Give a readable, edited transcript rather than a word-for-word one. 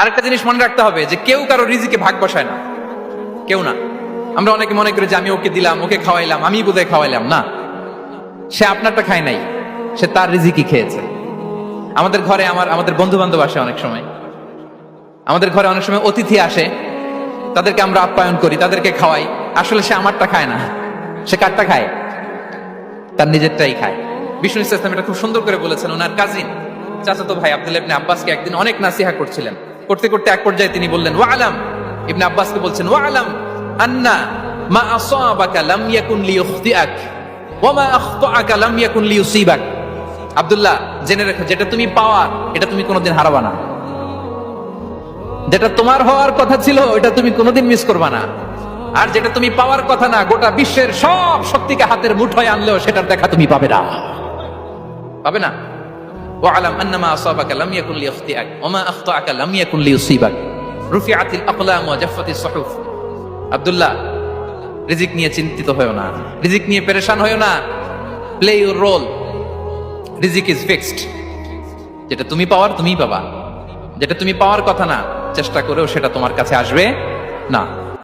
আরেকটা জিনিস মনে রাখতে হবে যে কেউ কারো রিজিকে ভাগ বসায় না, কেউ না। আমরা অনেকে মনে করি যে আমি ওকে দিলাম, ওকে খাওয়াইলাম, আমি বোধহয় খাওয়াইলাম। না, সে আপনারটা খায় নাই, সে তার রিজিকই খেয়েছে। আমাদের ঘরে আমাদের বন্ধু বান্ধব আসে, অনেক সময় আমাদের ঘরে অনেক সময় অতিথি আসে, তাদেরকে আমরা আপ্যায়ন করি, তাদেরকে খাওয়াই। আসলে সে আমারটা খায় না, সে কারটা খায়? তার নিজেরটাই খায়। বিষ্ণু ইসলাম এটা খুব সুন্দর করে বলেছেন। ওনার কাজিন চাচাতো ভাই আব্দুল্লাহ ইবনে আব্বাসকে একদিন অনেক নাসিহা করছিলেন। করতে করতে এক পর্যায়ে তিনি বললেন, ওয়ালাম, ইবনে আব্বাসকে বলছেন, ওয়ালাম আন্না মা আসাবাকা লাম ইয়াকুন লিইখতিআক ওয়া মা আখতাআকা লাম ইয়াকুন লিইউসিবাক। আব্দুল্লাহ, জেনে রেখো, যেটা তুমি পাওয়ার এটা তুমি কোনোদিন হারাবা না। যেটা তোমার হওয়ার কথা ছিল এটা তুমি কোনোদিন মিস করবা না। আর যেটা তুমি পাওয়ার কথা না, গোটা বিশ্বের সব শক্তিকে হাতের মুঠোয় আনলেও সেটার দেখা তুমি পাবে না, পাবে না। ওয়ালাম আন্নামা আসাবাকা লাম ইয়াকুন লিইখতিআক ওয়া মা আখতাআকা লাম ইয়াকুন লিইউসিবাক রুফিআতিল আকলাম ওয়া জাফফাতিস সুহুফ। আব্দুল্লাহ, রিজিক নিয়ে চিন্তিত হয়ো না, রিজিক নিয়ে পেরেশান হয়ো না। প্লে ইউর রোল, রিজিক ইজ ফিক্সড। যেটা তুমি পাওয়ার তুমিই পাবা, যেটা তুমি পাওয়ার কথা না চেষ্টা করেও সেটা তোমার কাছে আসবে না।